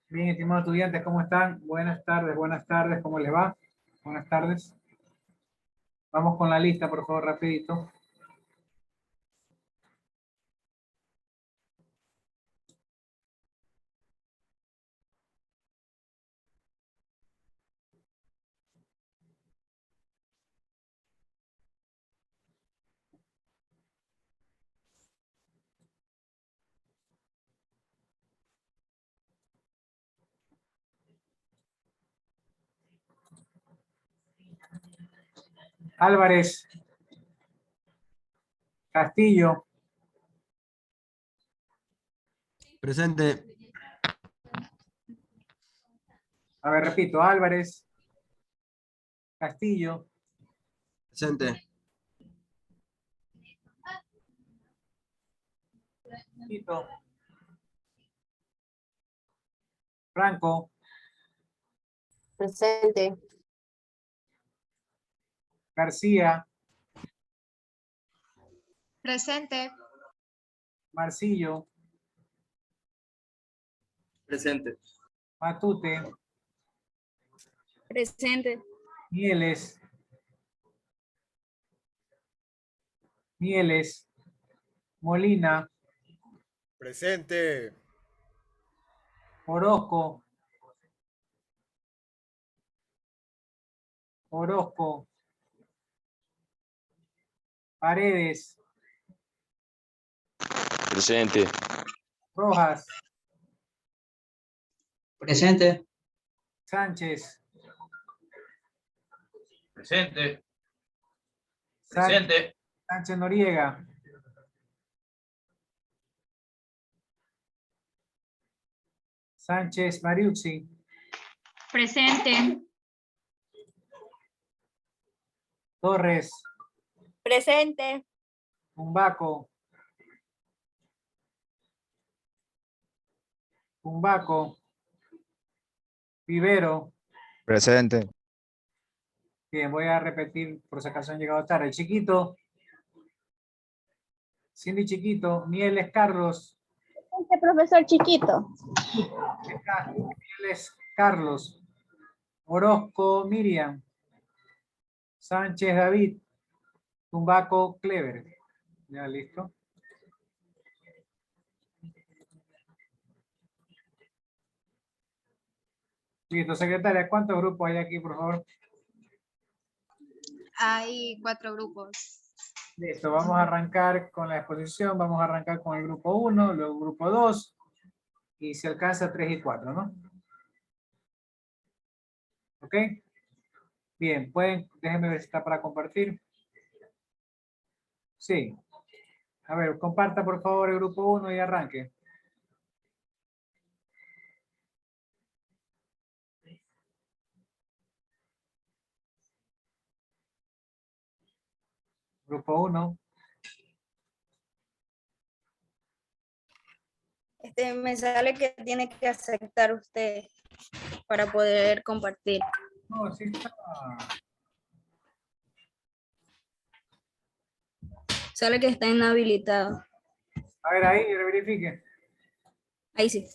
Bien, estimados estudiantes, ¿cómo están? Buenas tardes, ¿cómo les va? Buenas tardes. Vamos con la lista, por favor, rapidito. Álvarez, Castillo, Presente. a ver, repito, Álvarez, Castillo, Presente. Tito, Franco, Presente. García, Presente. Marcillo, Presente. Matute, Presente. Mieles, Molina, Presente. Orozco, Paredes, Presente. Rojas, Presente. Sánchez, Presente. Sánchez Noriega, Sánchez Mariucci, Presente. Torres, Presente. Tumbaco, Vivero. Presente. Bien, voy a repetir por si acaso han llegado tarde. Chiquito, Cindy Chiquito, Mieles Carlos, Profesor Chiquito. Mieles Carlos, Orozco Miriam, Sánchez David, Tumbaco Clever. Ya listo. Listo, secretaria, ¿cuántos grupos hay aquí, por favor? Hay 4 grupos. Listo, vamos a arrancar con la exposición. Vamos a arrancar con el grupo 1, luego el grupo 2, y si alcanza 3 y 4, ¿no? ¿Ok? Bien, déjenme ver si está para compartir. Sí. A ver, comparta por favor el grupo 1 y arranque. Grupo 1. Me sale que tiene que aceptar usted para poder compartir. No, sí está. Sale que está inhabilitado. A ver, ahí, verifique. Ahí sí.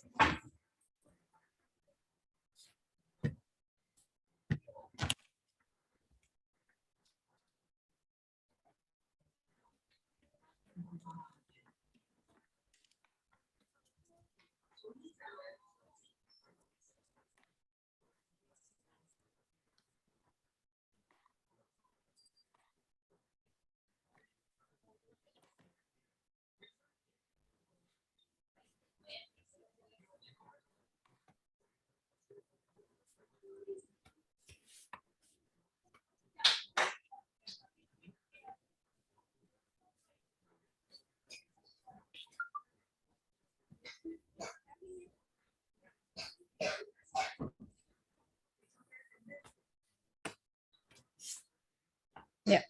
Ya.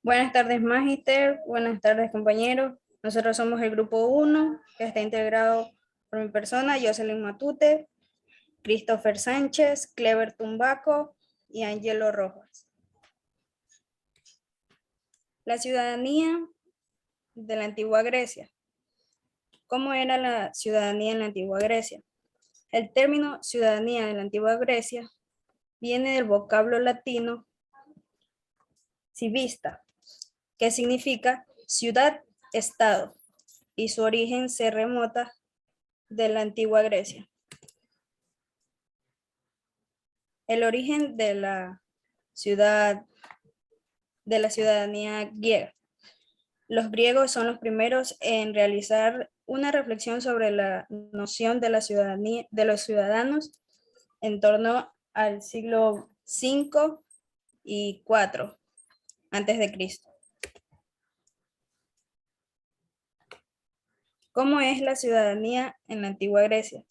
Buenas tardes, Magister. Buenas tardes, compañeros. Nosotros somos el grupo 1, que está integrado por mi persona, Jocelyn Matute, Christopher Sánchez, Clever Tumbaco y Angelo Rojas. La ciudadanía de la antigua Grecia. ¿Cómo era la ciudadanía en la antigua Grecia? El término ciudadanía en la antigua Grecia viene del vocablo latino civista, que significa ciudad-estado, y su origen se remota de la antigua Grecia. El origen de la ciudadanía griega. Los griegos son los primeros en realizar una reflexión sobre la noción de la ciudadanía de los ciudadanos en torno al siglo V y IV antes de Cristo. ¿Cómo es la ciudadanía en la antigua Grecia?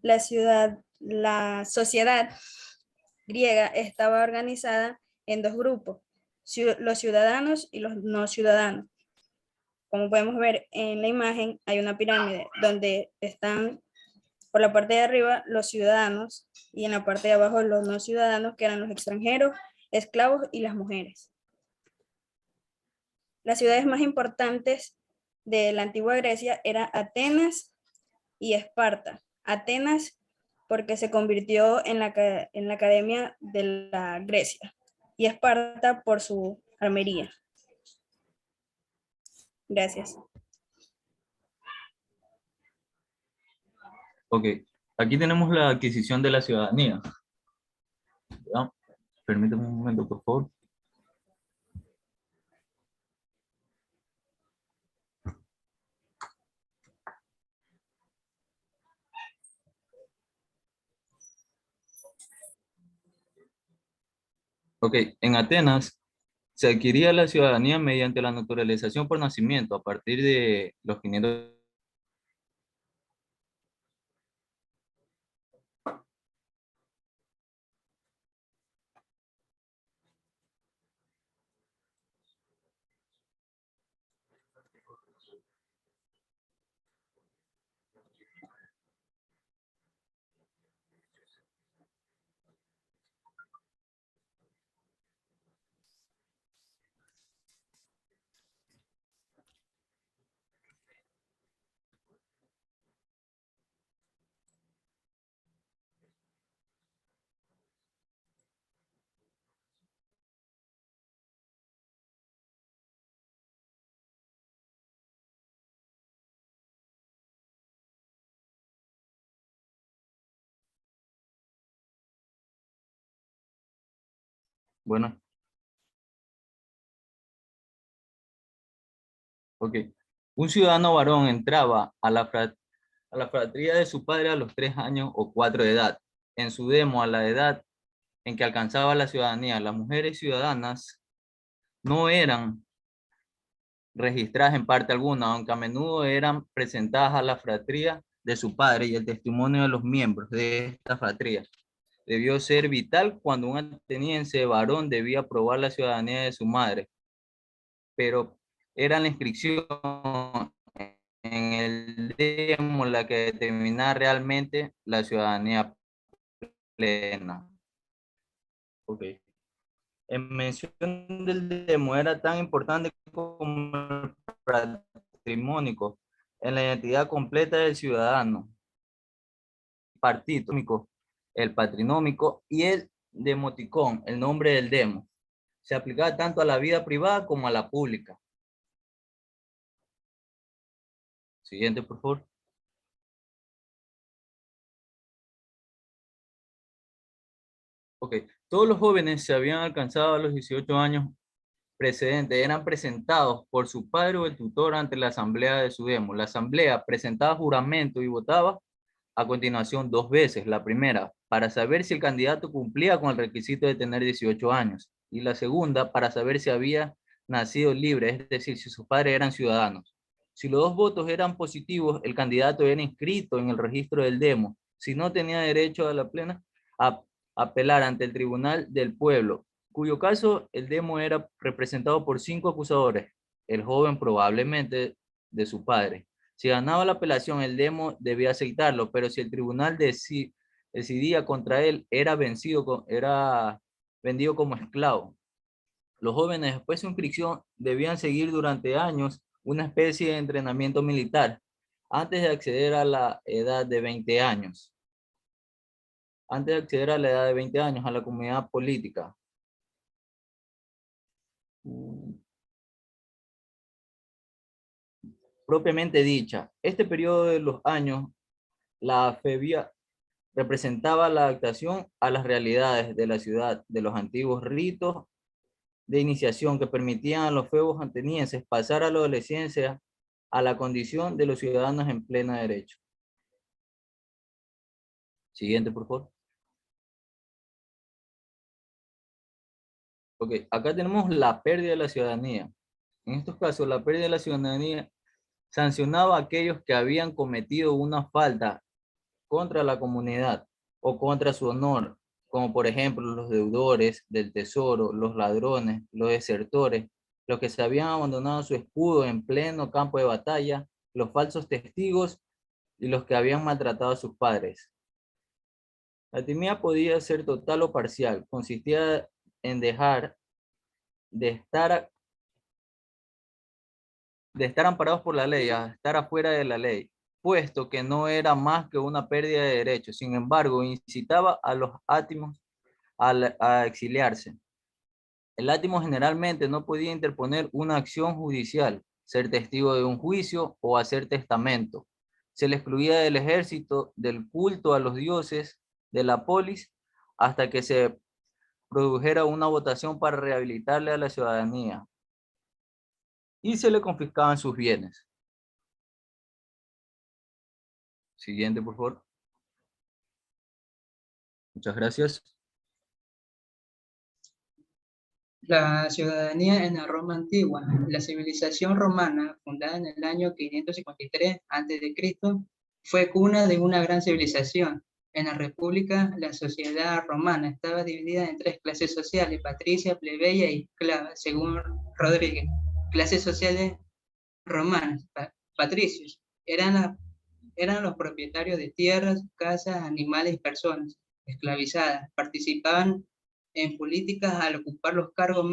La sociedad griega estaba organizada en dos grupos, los ciudadanos y los no ciudadanos. Como podemos ver en la imagen, hay una pirámide donde están por la parte de arriba los ciudadanos y en la parte de abajo los no ciudadanos, que eran los extranjeros, esclavos y las mujeres. Las ciudades más importantes de la antigua Grecia eran Atenas y Esparta. Atenas porque se convirtió en la academia de la Grecia, y Esparta por su armería. Gracias. Ok, aquí tenemos la adquisición de la ciudadanía. ¿Ya? Permítame un momento, por favor. Ok, en Atenas se adquiría la ciudadanía mediante la naturalización por nacimiento a partir de los 500. Bueno. Ok. Un ciudadano varón entraba a la fratría de su padre a los 3 años o 4 de edad. En su demo, a la edad en que alcanzaba la ciudadanía, las mujeres ciudadanas no eran registradas en parte alguna, aunque a menudo eran presentadas a la fratría de su padre, y el testimonio de los miembros de esta fratría debió ser vital cuando un ateniense varón debía probar la ciudadanía de su madre, pero era la inscripción en el demo la que determinaba realmente la ciudadanía plena. Ok. En mención del demo era tan importante como el patrimónico en la identidad completa del ciudadano, partítomico, el patrinómico y el demoticón, el nombre del demo. Se aplicaba tanto a la vida privada como a la pública. Siguiente, por favor. Ok, todos los jóvenes se habían alcanzado a los 18 años precedentes, eran presentados por su padre o el tutor ante la asamblea de su demo. La asamblea presentaba juramento y votaba a continuación 2 veces. La primera, para saber si el candidato cumplía con el requisito de tener 18 años. Y la segunda, para saber si había nacido libre, es decir, si sus padres eran ciudadanos. Si los 2 votos eran positivos, el candidato era inscrito en el registro del demo. Si no, tenía derecho a la plena a apelar ante el tribunal del pueblo, cuyo caso el demo era representado por 5 acusadores, el joven probablemente de su padre. Si ganaba la apelación, el demo debía aceitarlo, pero si el tribunal decidía contra él, era vendido como esclavo. Los jóvenes, después de su inscripción, debían seguir durante años una especie de entrenamiento militar antes de acceder a la edad de 20 años. Antes de acceder a la edad de 20 años a la comunidad política. Propiamente dicha, este periodo de los años, la FEBIA representaba la adaptación a las realidades de la ciudad, de los antiguos ritos de iniciación que permitían a los febos atenienses pasar a la adolescencia a la condición de los ciudadanos en pleno derecho. Siguiente, por favor. Ok, acá tenemos la pérdida de la ciudadanía. En estos casos, la pérdida de la ciudadanía sancionaba a aquellos que habían cometido una falta contra la comunidad o contra su honor, como por ejemplo los deudores del tesoro, los ladrones, los desertores, los que se habían abandonado su escudo en pleno campo de batalla, los falsos testigos y los que habían maltratado a sus padres. La timia podía ser total o parcial, consistía en dejar de estar amparados por la ley a estar afuera de la ley, puesto que no era más que una pérdida de derechos. Sin embargo, incitaba a los átimos a exiliarse. El átimo generalmente no podía interponer una acción judicial, ser testigo de un juicio o hacer testamento. Se le excluía del ejército, del culto a los dioses, de la polis, hasta que se produjera una votación para rehabilitarle a la ciudadanía. Y se le confiscaban sus bienes. Siguiente, por favor. Muchas gracias. La ciudadanía en la Roma antigua. La civilización romana, fundada en el año 553 a.C., fue cuna de una gran civilización. En la República, la sociedad romana estaba dividida en tres clases sociales: patricia, plebeya y esclava, según Rodríguez. Clases sociales romanas, patricios, eran los propietarios de tierras, casas, animales y personas esclavizadas. Participaban en políticas al ocupar los cargos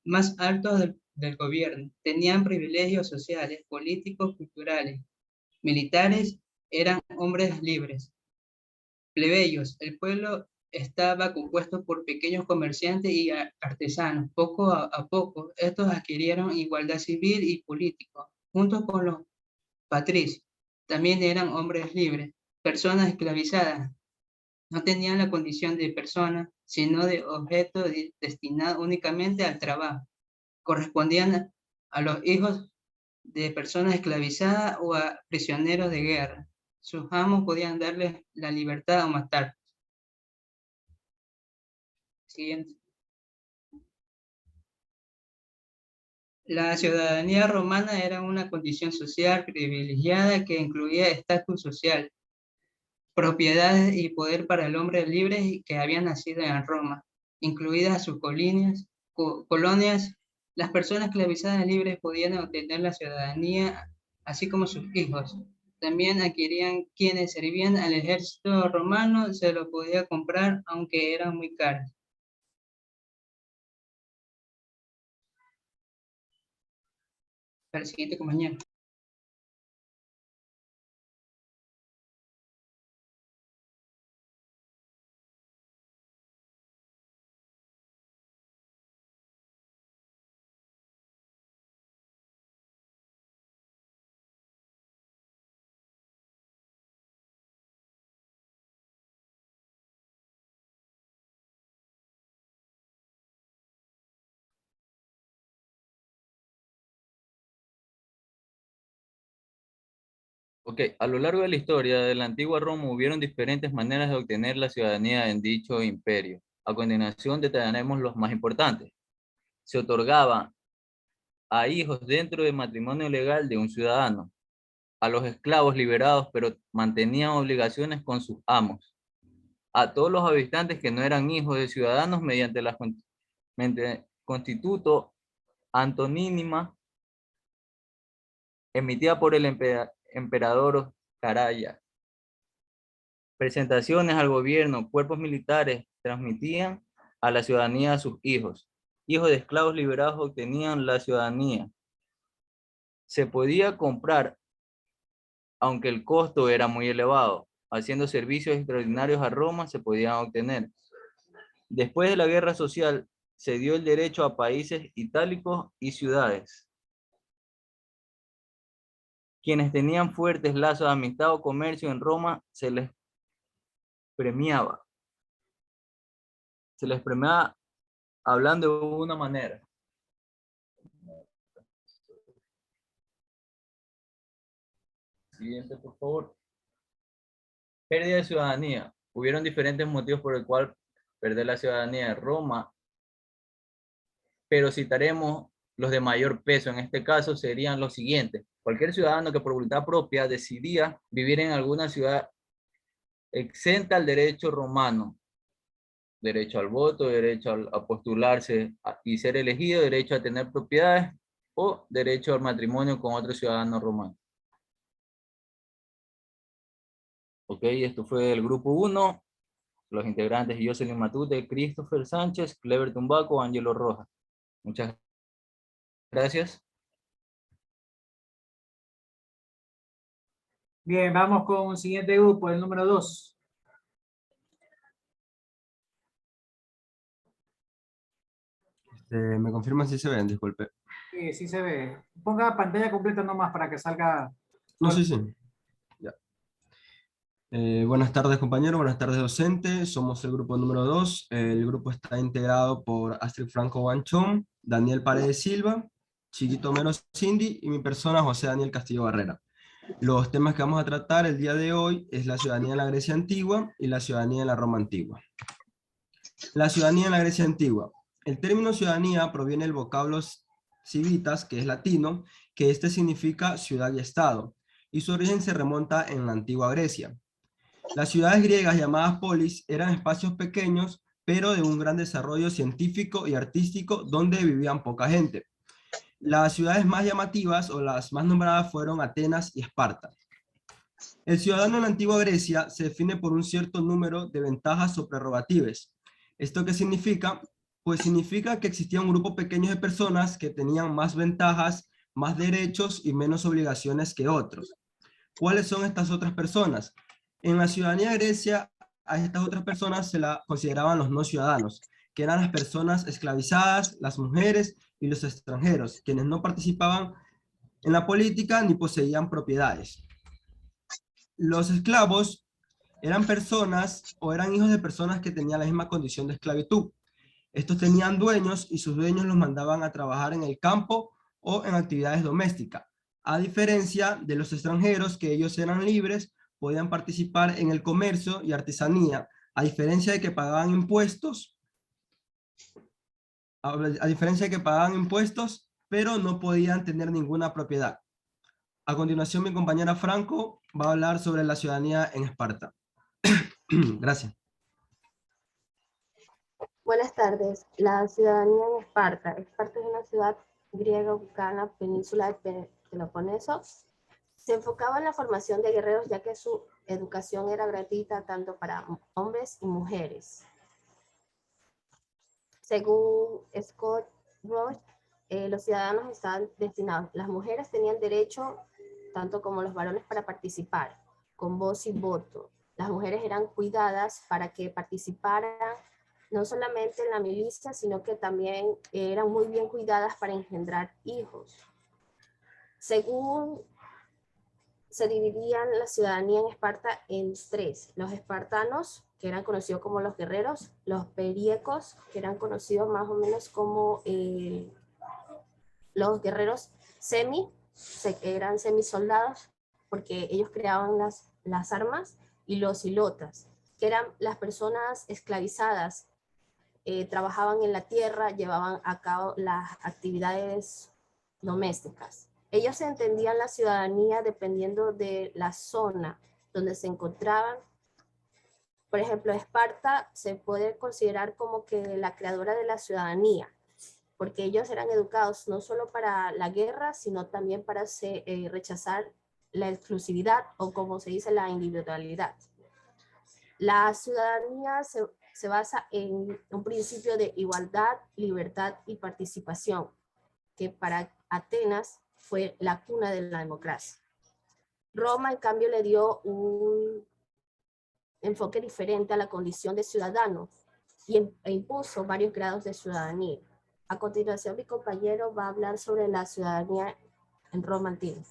más altos del gobierno. Tenían privilegios sociales, políticos, culturales. Militares, eran hombres libres. Plebeyos, el pueblo estaba compuesto por pequeños comerciantes y artesanos. Poco a poco, estos adquirieron igualdad civil y política, junto con los patricios. También eran hombres libres. Personas esclavizadas no tenían la condición de persona, sino de objeto destinado únicamente al trabajo. Correspondían a los hijos de personas esclavizadas o a prisioneros de guerra. Sus amos podían darles la libertad o matar. Siguiente. La ciudadanía romana era una condición social privilegiada que incluía estatus social, propiedades y poder para el hombre libre que había nacido en Roma, incluidas sus colonias. Las personas esclavizadas libres podían obtener la ciudadanía, así como sus hijos. También adquirían quienes servían al ejército romano, se lo podía comprar, aunque eran muy caros. Para el siguiente compañero. Ok, a lo largo de la historia de la antigua Roma hubieron diferentes maneras de obtener la ciudadanía en dicho imperio. A continuación detallaremos los más importantes. Se otorgaba a hijos dentro del matrimonio legal de un ciudadano, a los esclavos liberados pero mantenían obligaciones con sus amos, a todos los habitantes que no eran hijos de ciudadanos mediante la Constituto Antonínima emitida por el emperador Caraya. Presentaciones al gobierno, cuerpos militares transmitían a la ciudadanía a sus hijos. Hijos de esclavos liberados obtenían la ciudadanía. Se podía comprar aunque el costo era muy elevado. Haciendo servicios extraordinarios a Roma se podían obtener. Después de la guerra social, se dio el derecho a países itálicos y ciudades. Quienes tenían fuertes lazos de amistad o comercio en Roma, se les premiaba. Se les premiaba hablando de una manera. Siguiente, por favor. Pérdida de ciudadanía. Hubieron diferentes motivos por el cual perder la ciudadanía de Roma, pero citaremos los de mayor peso. En este caso serían los siguientes. Cualquier ciudadano que por voluntad propia decidía vivir en alguna ciudad exenta al derecho romano, derecho al voto, derecho a postularse y ser elegido, derecho a tener propiedades o derecho al matrimonio con otro ciudadano romano. Ok, esto fue el grupo 1. Los integrantes: Jocelyn Matute, Christopher Sánchez, Clever Tumbaco, Ángelo Rojas. Muchas gracias. Bien, vamos con el siguiente grupo, el número 2. ¿Me confirman si se ven? Disculpe. Sí, sí se ve. Ponga pantalla completa nomás para que salga. No, sí, sí. Ya. Buenas tardes, compañeros. Buenas tardes, docentes. Somos el grupo número 2. El grupo está integrado por Astrid Franco Guanchón, Daniel Paredes Silva, Chiquito Mero Cindy y mi persona, José Daniel Castillo Barrera. Los temas que vamos a tratar el día de hoy es la ciudadanía en la Grecia antigua y la ciudadanía en la Roma antigua. La ciudadanía en la Grecia antigua. El término ciudadanía proviene del vocablo civitas, que es latino, que este significa ciudad y estado, y su origen se remonta en la antigua Grecia. Las ciudades griegas llamadas polis eran espacios pequeños, pero de un gran desarrollo científico y artístico donde vivían poca gente. Las ciudades más llamativas o las más nombradas fueron Atenas y Esparta. El ciudadano en la antigua Grecia se define por un cierto número de ventajas o prerrogativas. ¿Esto qué significa? Pues significa que existía un grupo pequeño de personas que tenían más ventajas, más derechos y menos obligaciones que otros. ¿Cuáles son estas otras personas? En la ciudadanía de Grecia, a estas otras personas se la consideraban los no ciudadanos, que eran las personas esclavizadas, las mujeres y los extranjeros, quienes no participaban en la política ni poseían propiedades. Los esclavos eran personas o eran hijos de personas que tenían la misma condición de esclavitud. Estos tenían dueños y sus dueños los mandaban a trabajar en el campo o en actividades domésticas. A diferencia de los extranjeros, que ellos eran libres, podían participar en el comercio y artesanía, a diferencia de que pagaban impuestos, pero no podían tener ninguna propiedad. A continuación, mi compañera Franco va a hablar sobre la ciudadanía en Esparta. Gracias. Buenas tardes. La ciudadanía en Esparta. Esparta es una ciudad griega ubicada en la península de Peloponeso. Se enfocaba en la formación de guerreros, ya que su educación era gratuita tanto para hombres y mujeres. Según Scott Roach, los ciudadanos estaban destinados. Las mujeres tenían derecho, tanto como los varones, para participar, con voz y voto. Las mujeres eran cuidadas para que participaran no solamente en la milicia, sino que también eran muy bien cuidadas para engendrar hijos. Según se dividían la ciudadanía en Esparta en tres: los espartanos, que eran conocidos como los guerreros; los periecos, que eran conocidos más o menos como los guerreros eran semisoldados, porque ellos creaban las armas; y los ilotas, que eran las personas esclavizadas, trabajaban en la tierra, llevaban a cabo las actividades domésticas. Ellos entendían la ciudadanía dependiendo de la zona donde se encontraban. Por ejemplo, Esparta se puede considerar como que la creadora de la ciudadanía, porque ellos eran educados no solo para la guerra, sino también para rechazar la exclusividad, o como se dice, la individualidad. La ciudadanía se basa en un principio de igualdad, libertad y participación, que para Atenas fue la cuna de la democracia. Roma, en cambio, le dio un enfoque diferente a la condición de ciudadano e impuso varios grados de ciudadanía. A continuación, mi compañero va a hablar sobre la ciudadanía en Roma antigua.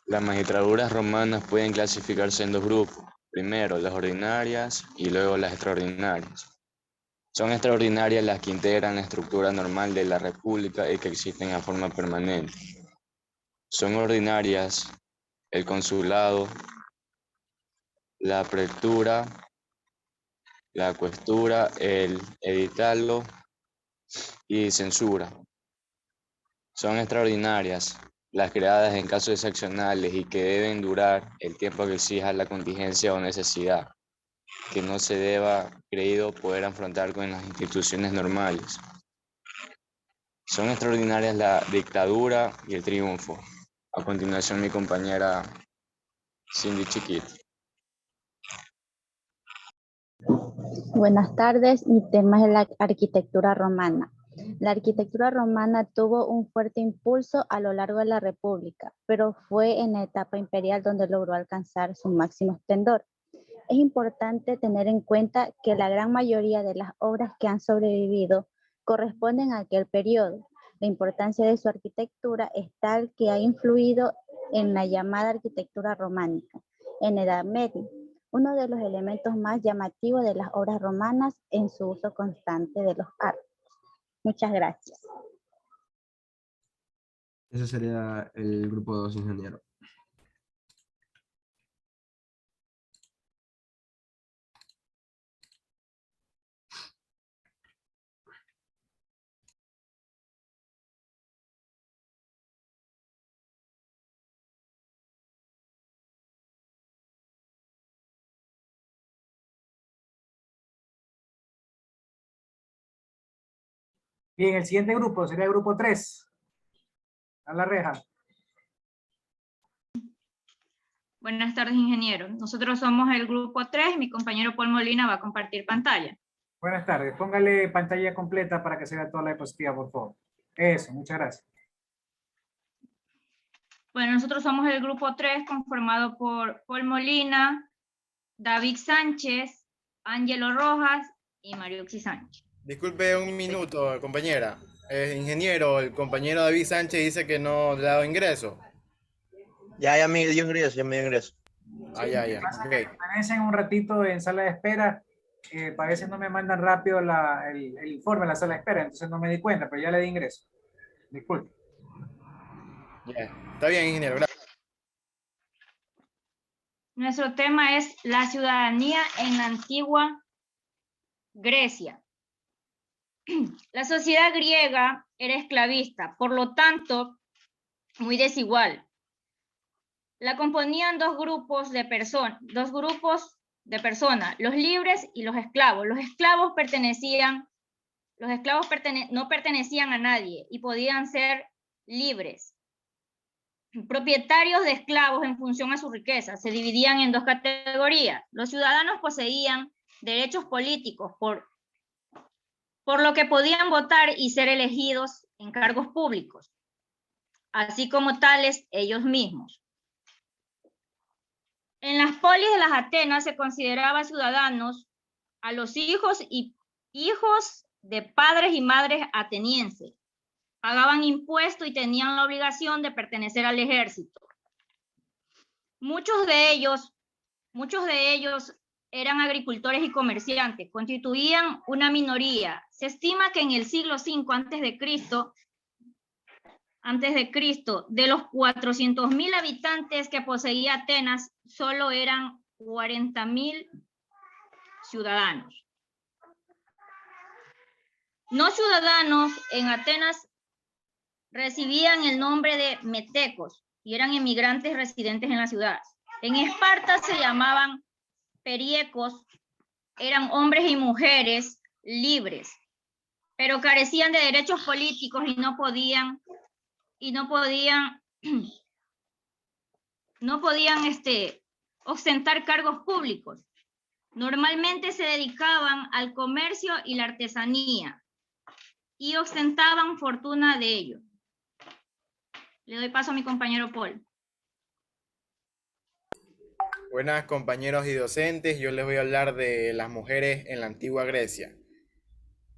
Las magistraturas romanas pueden clasificarse en dos grupos. Primero, las ordinarias y luego las extraordinarias. Son extraordinarias las que integran la estructura normal de la república y que existen en forma permanente. Son ordinarias el consulado, la pretura, la cuestura, el editalo y censura. Son extraordinarias las creadas en casos excepcionales y que deben durar el tiempo que exija la contingencia o necesidad, que no se deba, creído, poder afrontar con las instituciones normales. Son extraordinarias la dictadura y el triunfo. A continuación, mi compañera Cindy Chiquito. Buenas tardes, mi tema es la arquitectura romana. La arquitectura romana tuvo un fuerte impulso a lo largo de la República, pero fue en la etapa imperial donde logró alcanzar su máximo esplendor. Es importante tener en cuenta que la gran mayoría de las obras que han sobrevivido corresponden a aquel periodo. La importancia de su arquitectura es tal que ha influido en la llamada arquitectura románica en la Edad Media, uno de los elementos más llamativos de las obras romanas en su uso constante de los arcos. Muchas gracias. Ese sería el grupo 2, ingeniero. Bien, el siguiente grupo sería el grupo 3. A la reja. Buenas tardes, ingeniero. Nosotros somos el grupo 3 y mi compañero Paul Molina va a compartir pantalla. Buenas tardes. Póngale pantalla completa para que se vea toda la diapositiva, por favor. Eso, muchas gracias. Bueno, nosotros somos el grupo 3 conformado por Paul Molina, David Sánchez, Ángelo Rojas y Marioxi Sánchez. Disculpe un minuto, compañera. Ingeniero, el compañero David Sánchez dice que no le ha dado ingreso. Ya me dio ingreso, Ah, ya. Okay. Permanecen un ratito en sala de espera. Para veces no me mandan rápido el informe a la sala de espera, entonces no me di cuenta, pero ya le di ingreso. Disculpe. Está bien, ingeniero. Gracias. Nuestro tema es la ciudadanía en la antigua Grecia. La sociedad griega era esclavista, por lo tanto, muy desigual. La componían dos grupos de personas, los libres y los esclavos. Los esclavos no pertenecían a nadie y podían ser libres. Propietarios de esclavos en función a su riqueza se dividían en dos categorías. Los ciudadanos poseían derechos políticos por lo que podían votar y ser elegidos en cargos públicos, así como tales ellos mismos. En las polis de las Atenas se consideraba ciudadanos a los hijos de padres y madres atenienses. Pagaban impuestos y tenían la obligación de pertenecer al ejército. Muchos de ellos eran agricultores y comerciantes, constituían una minoría. Se estima que en el siglo V antes de Cristo, de los 400.000 habitantes que poseía Atenas, solo eran 40.000 ciudadanos. No ciudadanos en Atenas recibían el nombre de metecos y eran inmigrantes residentes en la ciudad. En Esparta se llamaban periecos, eran hombres y mujeres libres, pero carecían de derechos políticos y no podían ostentar cargos públicos. Normalmente se dedicaban al comercio y la artesanía y ostentaban fortuna de ello. Le doy paso a mi compañero Paul. Buenas compañeros y docentes, yo les voy a hablar de las mujeres en la antigua Grecia.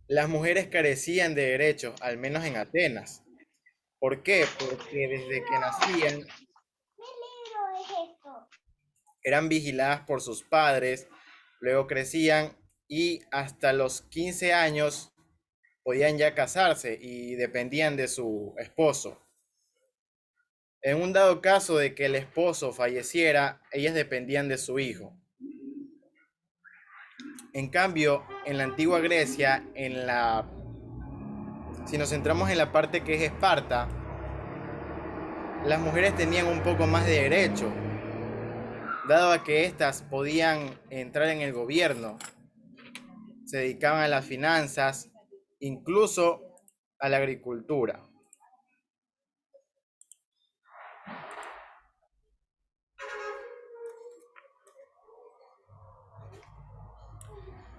Las mujeres carecían de derechos, al menos en Atenas. ¿Por qué? Porque desde que nacían eran vigiladas por sus padres, luego crecían y hasta los 15 años podían ya casarse y dependían de su esposo. En un dado caso de que el esposo falleciera, ellas dependían de su hijo. En cambio, en la antigua Grecia, si nos centramos en la parte que es Esparta, las mujeres tenían un poco más de derecho, dado a que éstas podían entrar en el gobierno, se dedicaban a las finanzas, incluso a la agricultura.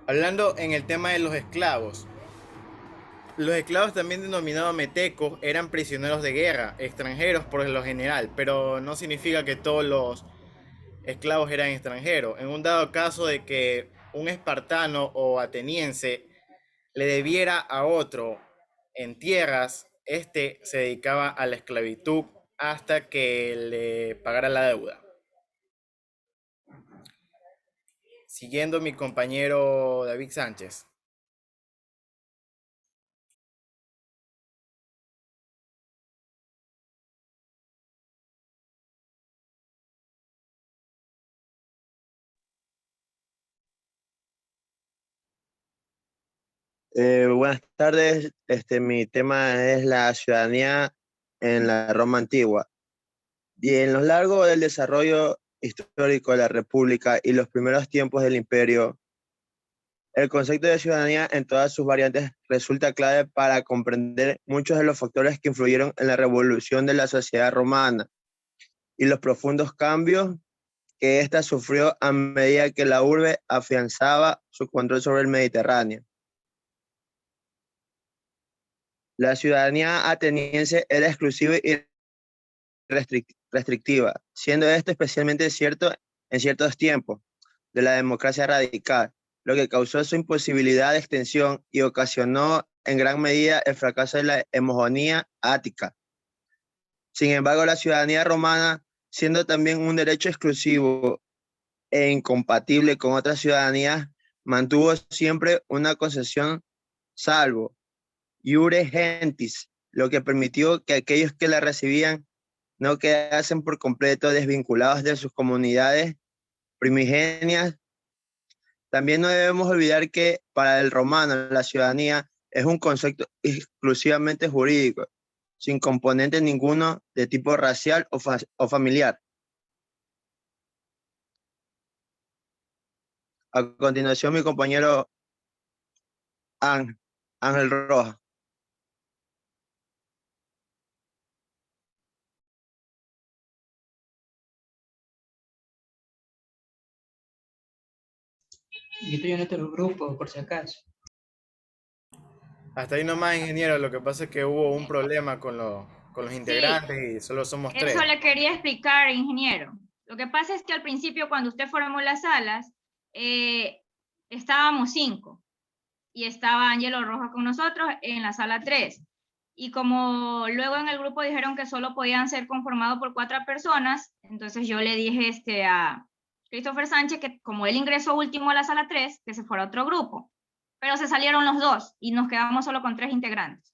Hablando en el tema de los esclavos también denominados metecos eran prisioneros de guerra, extranjeros por lo general, pero no significa que todos los esclavos eran extranjeros. En un dado caso de que un espartano o ateniense le debiera a otro en tierras, este se dedicaba a la esclavitud hasta que le pagara la deuda. Siguiendo mi compañero David Sánchez. Buenas tardes. Mi tema es la ciudadanía en la Roma antigua. Y en lo largo del desarrollo histórico de la República y los primeros tiempos del Imperio, el concepto de ciudadanía en todas sus variantes resulta clave para comprender muchos de los factores que influyeron en la revolución de la sociedad romana y los profundos cambios que ésta sufrió a medida que la urbe afianzaba su control sobre el Mediterráneo. La ciudadanía ateniense era exclusiva y restrictiva, siendo esto especialmente cierto en ciertos tiempos de la democracia radical, lo que causó su imposibilidad de extensión y ocasionó en gran medida el fracaso de la hegemonía ática. Sin embargo, la ciudadanía romana, siendo también un derecho exclusivo e incompatible con otras ciudadanías, mantuvo siempre una concesión salvo iure gentis, lo que permitió que aquellos que la recibían no quedasen por completo desvinculados de sus comunidades primigenias. También no debemos olvidar que para el romano la ciudadanía es un concepto exclusivamente jurídico, sin componente ninguno de tipo racial o familiar. A continuación, mi compañero Ángel Rojas. Yo estoy en otro grupo, por si acaso. Hasta ahí nomás, ingeniero. Lo que pasa es que hubo un problema con los integrantes y solo somos tres. Eso le quería explicar, ingeniero. Lo que pasa es que al principio, cuando usted formó las salas, estábamos 5 y estaba Ángelo Rojas con nosotros en la sala 3. Y como luego en el grupo dijeron que solo podían ser conformados por 4 personas, entonces yo le dije a Christopher Sánchez que como él ingresó último a la sala 3, que se fuera a otro grupo. Pero se salieron los 2 y nos quedamos solo con 3 integrantes.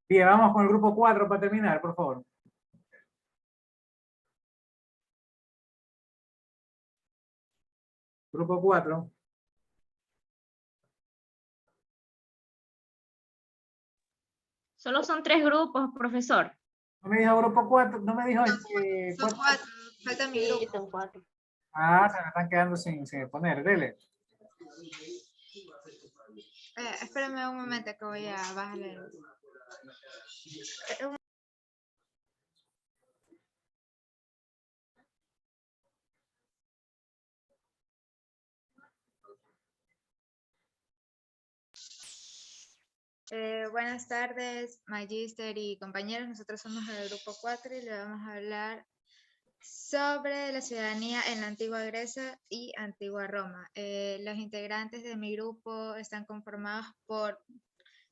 Bien, vamos con el grupo 4 para terminar, por favor. Grupo 4. Solo son 3 grupos, profesor. No me dijo grupo 4, no me dijo... Son 4, falta mi Sí, grupo. son 4. Ah, se me están quedando sin poner, dele. Espérame un momento que voy a bajarle. Buenas tardes, Magister y compañeros. Nosotros somos el grupo 4 y le vamos a hablar sobre la ciudadanía en la antigua Grecia y antigua Roma. Los integrantes de mi grupo están conformados por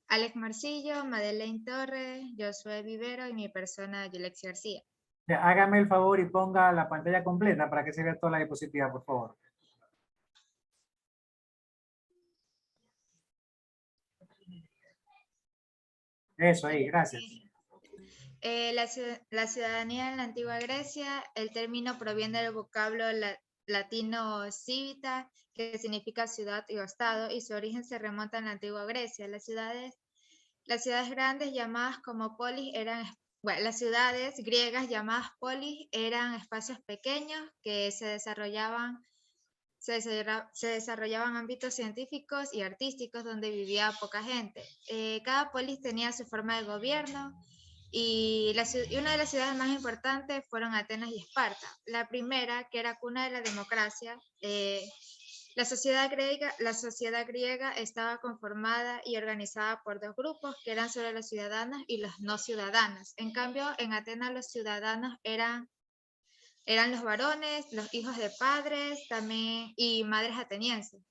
Alex Marcillo, Madeleine Torres, Josué Vivero y mi persona, Yulexi García. Ya, hágame el favor y ponga la pantalla completa para que se vea toda la diapositiva, por favor. Eso ahí, gracias. La ciudadanía en la antigua Grecia, el término proviene del vocablo latino civita, que significa ciudad y estado, y su origen se remonta en la antigua Grecia. Las ciudades grandes llamadas como polis las ciudades griegas llamadas polis eran espacios pequeños que se desarrollaban ámbitos científicos y artísticos donde vivía poca gente. Cada polis tenía su forma de gobierno y una de las ciudades más importantes fueron Atenas y Esparta. La primera, que era cuna de la democracia, la sociedad griega estaba conformada y organizada por 2 grupos, que eran solo los ciudadanos y los no ciudadanos. En cambio, en Atenas los ciudadanos eran los varones, los hijos de padres también y madres atenienses.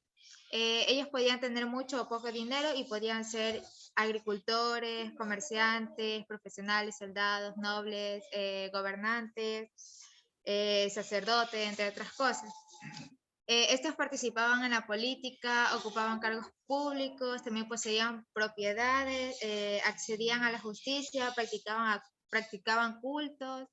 Ellos podían tener mucho o poco dinero y podían ser agricultores, comerciantes, profesionales, soldados, nobles, gobernantes, sacerdotes, entre otras cosas. Estos participaban en la política, ocupaban cargos públicos, también poseían propiedades, accedían a la justicia, practicaban cultos,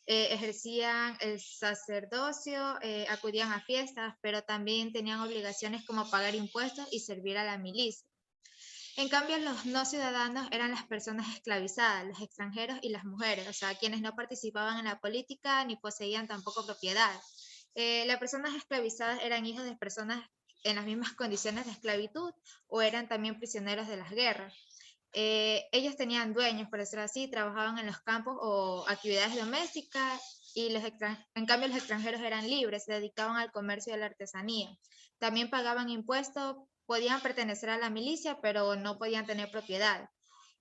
ejercían el sacerdocio, acudían a fiestas, pero también tenían obligaciones como pagar impuestos y servir a la milicia. En cambio, los no ciudadanos eran las personas esclavizadas, los extranjeros y las mujeres, o sea, quienes no participaban en la política ni poseían tampoco propiedades. Las personas esclavizadas eran hijos de personas en las mismas condiciones de esclavitud o eran también prisioneros de las guerras. Ellos tenían dueños, por decirlo así, trabajaban en los campos o actividades domésticas y en cambio los extranjeros eran libres, se dedicaban al comercio y a la artesanía. También pagaban impuestos, podían pertenecer a la milicia, pero no podían tener propiedad.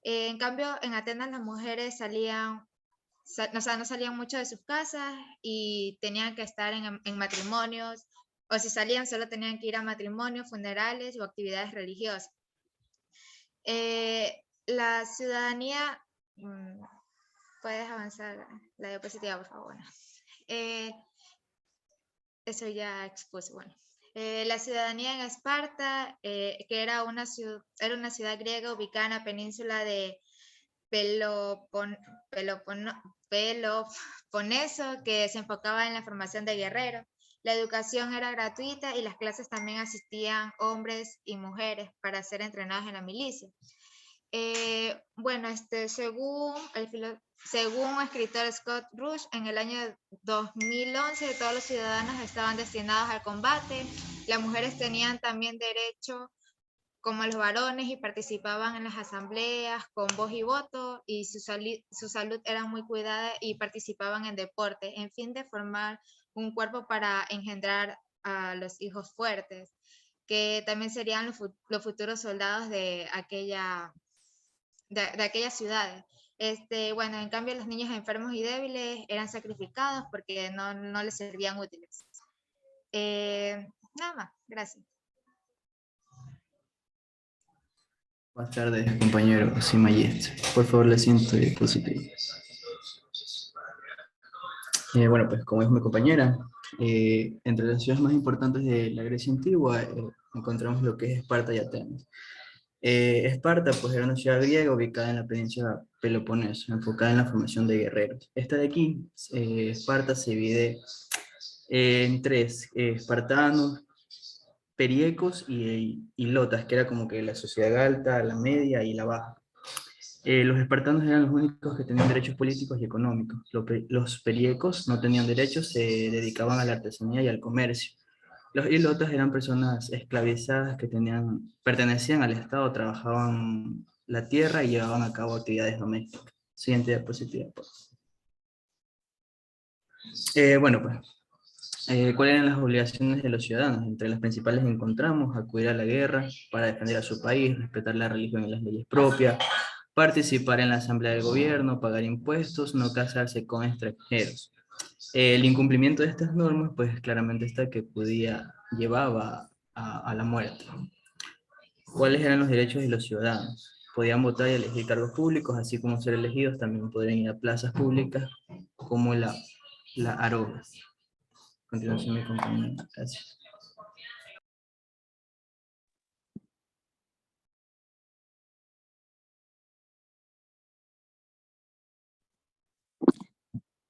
En cambio, en Atenas las mujeres no salían mucho de sus casas y tenían que estar en matrimonios, o si salían solo tenían que ir a matrimonios, funerales o actividades religiosas. La ciudadanía, puedes avanzar la diapositiva, por favor. Eso ya expuse, bueno. La ciudadanía en Esparta, que era una ciudad griega ubicada en la península de Peloponeso, que se enfocaba en la formación de guerreros. La educación era gratuita y las clases también asistían hombres y mujeres para ser entrenados en la milicia. Según el escritor Scott Rush, en el año 2011 todos los ciudadanos estaban destinados al combate. Las mujeres tenían también derecho como los varones y participaban en las asambleas con voz y voto, y su salud era muy cuidada y participaban en deporte, en fin de formar un cuerpo para engendrar a los hijos fuertes, que también serían los futuros soldados de aquellas ciudades. Bueno, en cambio los niños enfermos y débiles eran sacrificados porque no les servían útiles. Nada más, gracias. Buenas tardes, compañeros y maestros. Por favor, la siguiente diapositiva. Bueno, pues como dijo mi compañera, entre las ciudades más importantes de la Grecia antigua encontramos lo que es Esparta y Atenas. Esparta pues era una ciudad griega ubicada en la península Peloponeso, enfocada en la formación de guerreros. Esta de aquí, Esparta, se divide en tres: espartanos, periecos y ilotas, que era como que la sociedad alta, la media y la baja. Los espartanos eran los únicos que tenían derechos políticos y económicos. Los periecos no tenían derechos, se dedicaban a la artesanía y al comercio. Los ilotas eran personas esclavizadas que pertenecían al Estado, trabajaban la tierra y llevaban a cabo actividades domésticas. Siguiente diapositiva. Bueno, pues, ¿cuáles eran las obligaciones de los ciudadanos? Entre las principales encontramos acudir a la guerra para defender a su país, respetar la religión y las leyes propias, participar en la asamblea del gobierno, pagar impuestos, no casarse con extranjeros. El incumplimiento de estas normas, pues claramente está que llevaba a la muerte. ¿Cuáles eran los derechos de los ciudadanos? Podían votar y elegir cargos públicos, así como ser elegidos, también podrían ir a plazas públicas como la Aroga. A continuación, mi compañero. Gracias.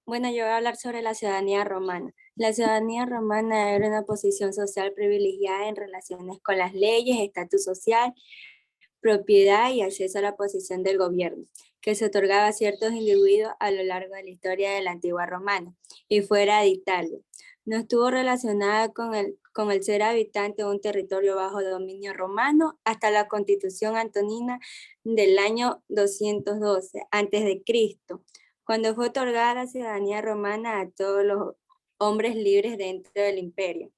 Bueno, yo voy a hablar sobre la ciudadanía romana. La ciudadanía romana era una posición social privilegiada en relaciones con las leyes, estatus social, propiedad y acceso a la posición del gobierno, que se otorgaba a ciertos individuos a lo largo de la historia de la antigua Romana y fuera de Italia. No estuvo relacionada con el ser habitante de un territorio bajo dominio romano hasta la Constitución Antonina del año 212 a.C., cuando fue otorgada la ciudadanía romana a todos los hombres libres dentro del imperio.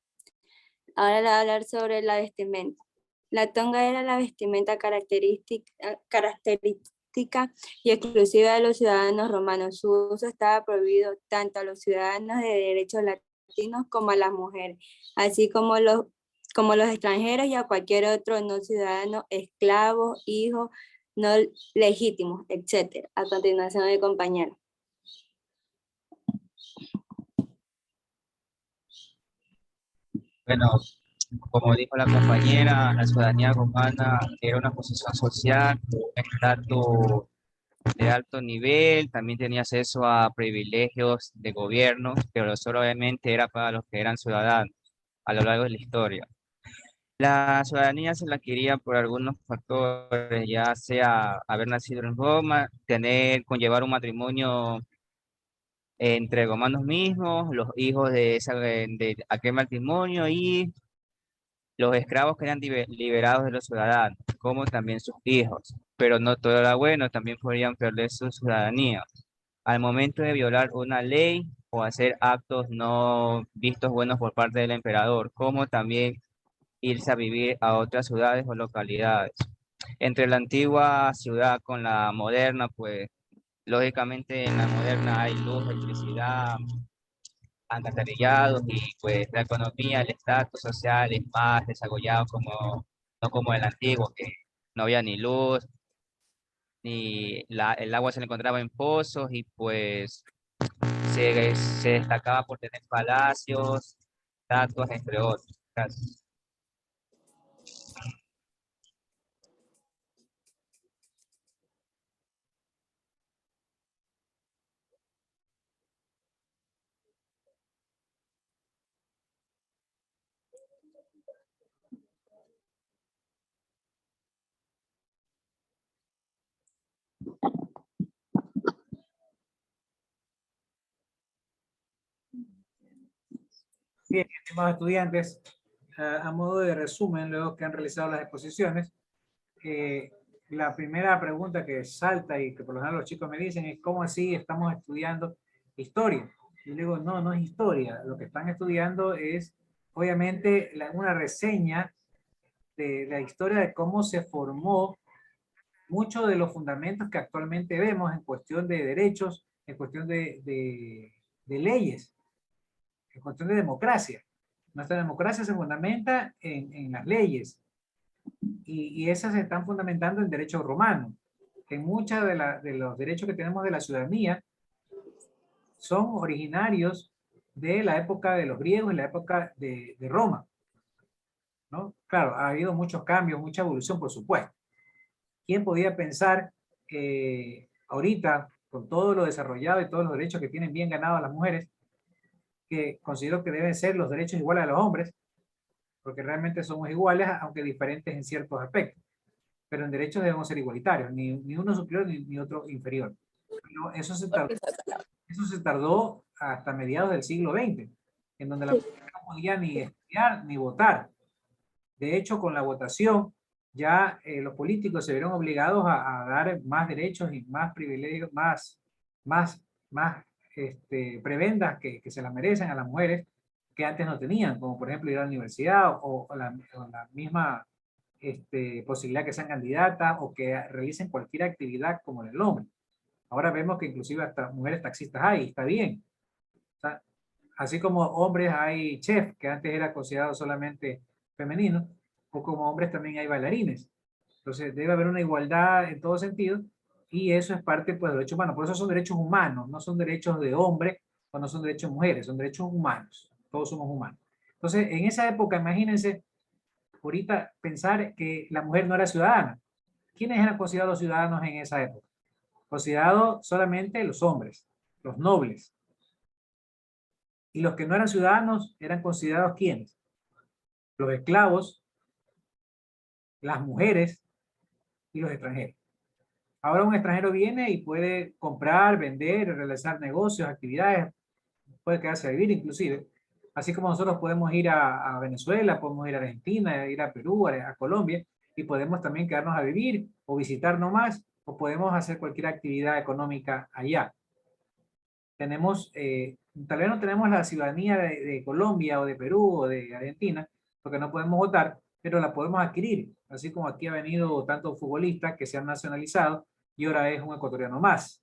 Ahora le voy a hablar sobre la vestimenta. La tonga era la vestimenta característica y exclusiva de los ciudadanos romanos. Su uso estaba prohibido tanto a los ciudadanos de derechos latinos como a las mujeres, así como los extranjeros y a cualquier otro no ciudadano, esclavo, hijo, no legítimos, etc. A continuación, mi compañero. Bueno, como dijo la compañera, la ciudadanía romana era una posición social, un estatus de alto nivel, también tenía acceso a privilegios de gobierno, pero solo obviamente era para los que eran ciudadanos a lo largo de la historia. La ciudadanía se la adquiría por algunos factores, ya sea haber nacido en Roma, conllevar un matrimonio entre romanos mismos, los hijos de aquel matrimonio y los esclavos que eran liberados de los ciudadanos, como también sus hijos. Pero no todo era bueno, también podrían perder su ciudadanía. Al momento de violar una ley o hacer actos no vistos buenos por parte del emperador, como también irse a vivir a otras ciudades o localidades. Entre la antigua ciudad con la moderna, pues lógicamente en la moderna hay luz, electricidad, alcantarillados y pues la economía, el estatus social es más desarrollado no como el antiguo, que no había ni luz, el agua se le encontraba en pozos y pues se destacaba por tener palacios, estatuas, entre otros. Gracias. Bien, estimados estudiantes, a modo de resumen, luego que han realizado las exposiciones, la primera pregunta que salta y que por lo general los chicos me dicen es ¿cómo así estamos estudiando historia? Y yo digo, no es historia, lo que están estudiando es obviamente una reseña de la historia de cómo se formó muchos de los fundamentos que actualmente vemos en cuestión de derechos, en cuestión de leyes, en cuestión de democracia. Nuestra democracia se fundamenta en las leyes y esas se están fundamentando en derecho romano. Que muchos de los derechos que tenemos de la ciudadanía son originarios de la época de los griegos y la época de Roma, ¿no? Claro, ha habido muchos cambios, mucha evolución, por supuesto, ¿Quién podía pensar ahorita, con todo lo desarrollado y todos los derechos que tienen bien ganados las mujeres, que considero que deben ser los derechos iguales a los hombres, porque realmente somos iguales, aunque diferentes en ciertos aspectos, pero en derechos debemos ser igualitarios, ni uno superior ni otro inferior. Pero eso se tardó hasta mediados del siglo XX, en donde la mujer no podía ni estudiar ni votar. De hecho, con la votación, ya los políticos se vieron obligados a dar más derechos y más privilegios, más prebendas que se las merecen a las mujeres que antes no tenían, como por ejemplo ir a la universidad o la misma posibilidad que sean candidatas o que realicen cualquier actividad como el hombre. Ahora vemos que inclusive hasta mujeres taxistas hay, está bien. O sea, así como hombres hay chef, que antes era considerado solamente femenino, o como hombres también hay bailarines. Entonces debe haber una igualdad en todo sentido, y eso es parte pues, de los derechos humanos. Por eso son derechos humanos, no son derechos de hombre o no son derechos de mujeres, son derechos humanos. Todos somos humanos. Entonces, en esa época, imagínense, ahorita pensar que la mujer no era ciudadana. ¿Quiénes eran considerados ciudadanos en esa época? Considerados solamente los hombres, los nobles. Y los que no eran ciudadanos eran considerados ¿quiénes? Los esclavos, las mujeres y los extranjeros. Ahora un extranjero viene y puede comprar, vender, realizar negocios, actividades, puede quedarse a vivir inclusive. Así como nosotros podemos ir a Venezuela, podemos ir a Argentina, ir a Perú, a Colombia, y podemos también quedarnos a vivir o visitar nomás, o podemos hacer cualquier actividad económica allá. Tenemos, tal vez no tenemos la ciudadanía de Colombia o de Perú o de Argentina, porque no podemos votar, pero la podemos adquirir, así como aquí ha venido tantos futbolistas que se han nacionalizado y ahora es un ecuatoriano más.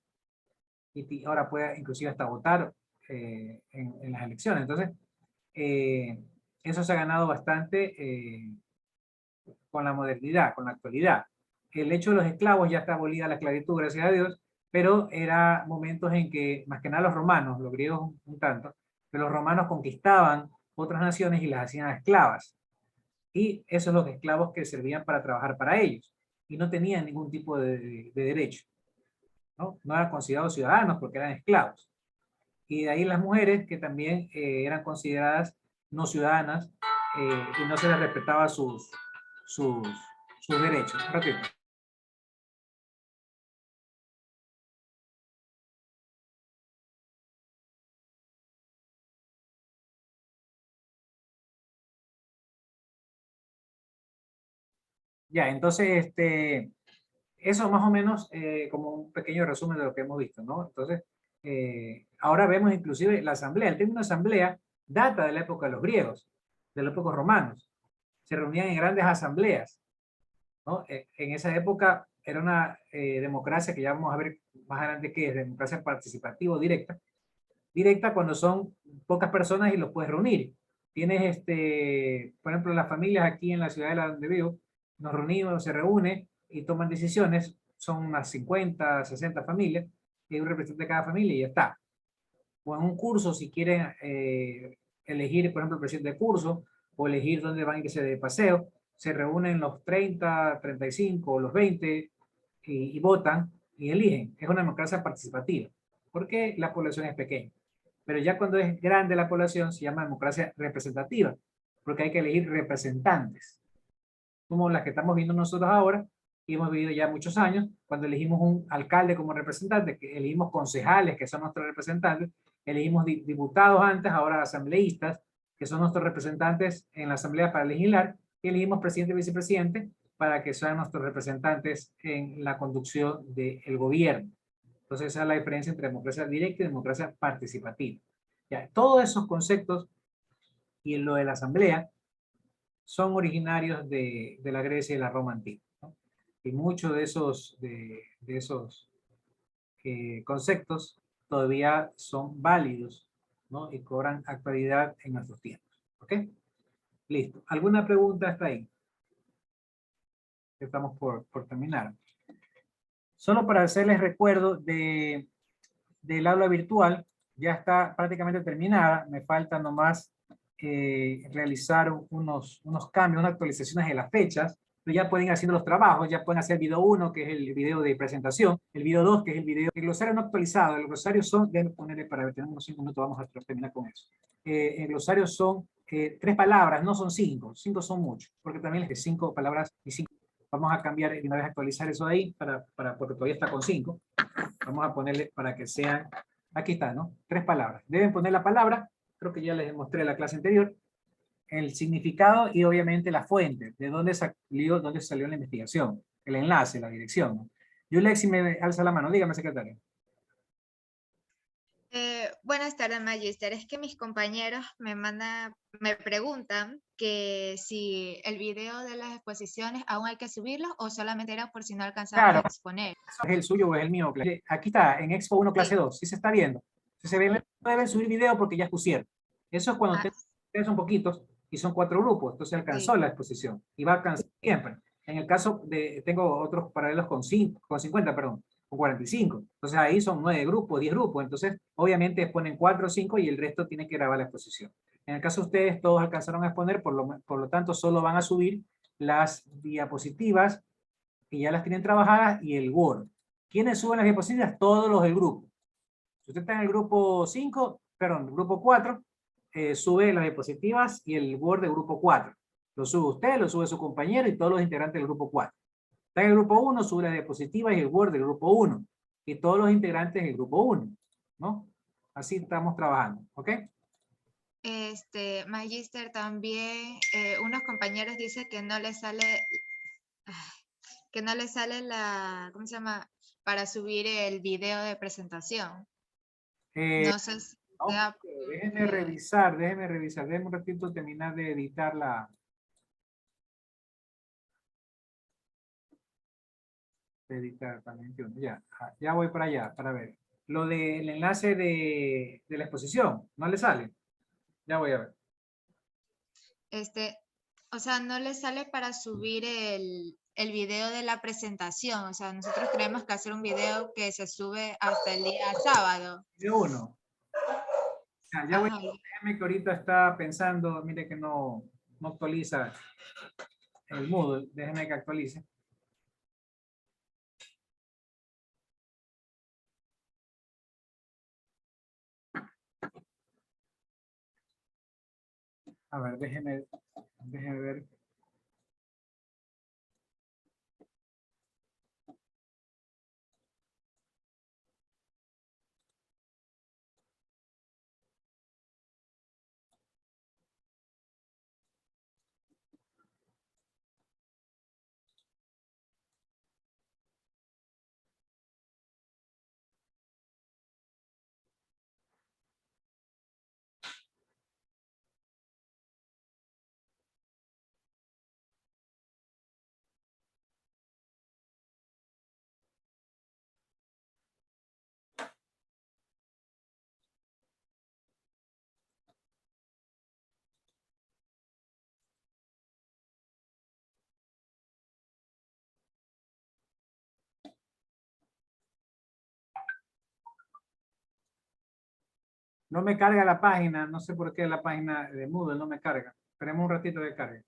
Y ahora puede inclusive hasta votar en las elecciones. Entonces, eso se ha ganado bastante con la modernidad, con la actualidad. El hecho de los esclavos ya está abolida la esclavitud, gracias a Dios, pero era momentos en que, más que nada los romanos, los griegos un tanto, pero los romanos conquistaban otras naciones y las hacían esclavas. Y esos los esclavos que servían para trabajar para ellos. Y no tenían ningún tipo de derecho. ¿No? No eran considerados ciudadanos porque eran esclavos. Y de ahí las mujeres que también eran consideradas no ciudadanas y no se les respetaba sus derechos. Repito. Ya, entonces, eso más o menos como un pequeño resumen de lo que hemos visto, ¿no? Entonces, ahora vemos inclusive la asamblea. El término asamblea data de la época de los griegos, de los épocas romanos. Se reunían en grandes asambleas, ¿no? En esa época era una democracia que ya vamos a ver más adelante qué es, democracia participativa o directa. Directa cuando son pocas personas y los puedes reunir. Tienes, por ejemplo, las familias aquí en la ciudad de donde vivo, nos reunimos, se reúnen y toman decisiones, son unas 50, 60 familias, y hay un representante de cada familia y ya está. O en un curso, si quieren elegir, por ejemplo, el presidente de curso, o elegir dónde van a irse de paseo, se reúnen los 30, 35 o los 20 y votan y eligen. Es una democracia participativa, porque la población es pequeña. Pero ya cuando es grande la población, se llama democracia representativa, porque hay que elegir representantes, como las que estamos viendo nosotros ahora, y hemos vivido ya muchos años, cuando elegimos un alcalde como representante, que elegimos concejales, que son nuestros representantes, elegimos diputados antes, ahora asambleístas, que son nuestros representantes en la asamblea para legislar, y elegimos presidente y vicepresidente para que sean nuestros representantes en la conducción del gobierno. Entonces esa es la diferencia entre democracia directa y democracia participativa. Ya, todos esos conceptos y lo de la asamblea son originarios de la Grecia y la Roma antigua, ¿no? Y muchos de esos conceptos todavía son válidos, ¿no? Y cobran actualidad en nuestros tiempos. ¿Ok? Listo. ¿Alguna pregunta hasta ahí? Estamos por terminar. Solo para hacerles recuerdo del aula virtual, ya está prácticamente terminada. Me falta nomás realizar unos cambios, unas actualizaciones de las fechas. pero ya pueden ir haciendo los trabajos, ya pueden hacer el video 1, que es el video de presentación, el video 2, que es el video, el glosario no actualizado, el glosario son, déjenme ponerle para ver, tenemos unos 5 minutos, vamos a terminar con eso. El glosario son 3 palabras, no son 5, 5 son muchos, porque también es de 5 palabras y 5. Vamos a cambiar y una vez actualizar eso de ahí, porque todavía está con 5. Vamos a ponerle para que sean, aquí está, ¿no? 3 palabras. Deben poner la palabra, creo que ya les mostré en la clase anterior, el significado y obviamente la fuente, de dónde salió la investigación, el enlace, la dirección, ¿no? Yulexi me alza la mano, dígame, secretario. Buenas tardes, Magister. Es que mis compañeros me preguntan que si el video de las exposiciones aún hay que subirlo o solamente era por si no alcanzamos Claro, a exponer. ¿es el suyo o es el mío? Aquí está, en Expo 1, clase 2, ¿sí se está viendo? Si se ve, no deben subir video porque ya expusieron. Eso es cuando ustedes son poquitos y son 4 grupos, entonces alcanzó la exposición y va a alcanzar siempre. En el caso de, tengo otros paralelos con 50, perdón, con 45. Entonces ahí son 9 grupos, 10 grupos. Entonces, obviamente ponen 4 o 5 y el resto tiene que grabar la exposición. En el caso de ustedes, todos alcanzaron a exponer, por lo tanto, solo van a subir las diapositivas que ya las tienen trabajadas y el Word. ¿Quiénes suben las diapositivas? Todos los del grupo. Si usted está en el grupo 5, perdón, grupo 4, sube las diapositivas y el Word del grupo 4. Lo sube usted, lo sube su compañero y todos los integrantes del grupo 4. Está en el grupo 1, sube las diapositivas y el Word del grupo 1. Y todos los integrantes del grupo 1. ¿No? Así estamos trabajando. ¿Ok? Magister, también unos compañeros dicen que no les sale la, ¿cómo se llama? Para subir el video de presentación. No sé si sea déjeme revisar, déjeme un ratito terminar de editar la... Editar también, ya voy para allá, para ver. Lo del enlace de la exposición, ¿no le sale? Ya voy a ver. O sea, no les sale para subir el video de la presentación. O sea, nosotros tenemos que hacer un video que se sube hasta el día sábado. De uno. Ya voy, déjame que ahorita está pensando, mire que no actualiza el Moodle, déjeme que actualice. A ver, déjeme ver. No me carga la página, no sé por qué la página de Moodle no me carga. Esperemos un ratito de carga.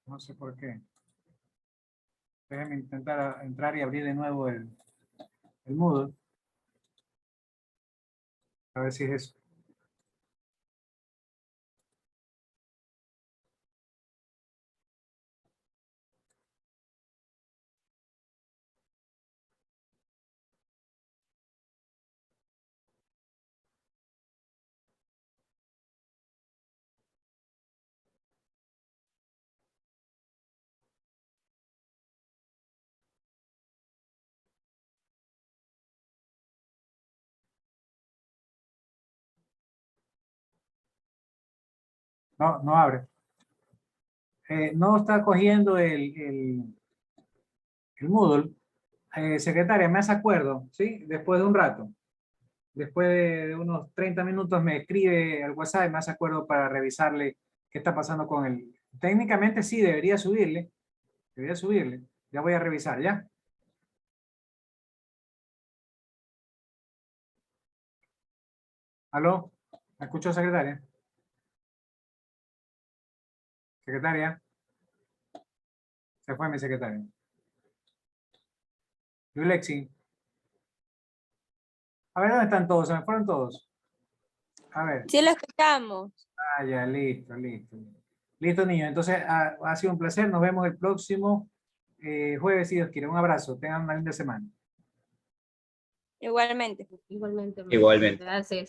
No sé por qué. Déjenme intentar entrar y abrir de nuevo el Moodle. A ver si es eso. No abre. No está cogiendo el Moodle. Secretaria, me hace acuerdo, ¿sí? Después de un rato. Después de unos 30 minutos me escribe al WhatsApp y me hace acuerdo para revisarle qué está pasando con él. Técnicamente sí, debería subirle. Debería subirle. Ya voy a revisar, ¿ya? ¿Aló? ¿Me escuchó, secretaria? Secretaria. Se fue mi secretaria. Yulexi. A ver, ¿dónde están todos? Se me fueron todos. A ver. Sí lo escuchamos. Ah, ya, listo, listo. Listo, niños. Entonces, ha sido un placer. Nos vemos el próximo jueves, si Dios quiere. Un abrazo. Tengan una linda semana. Igualmente. Igualmente. Igualmente. Gracias.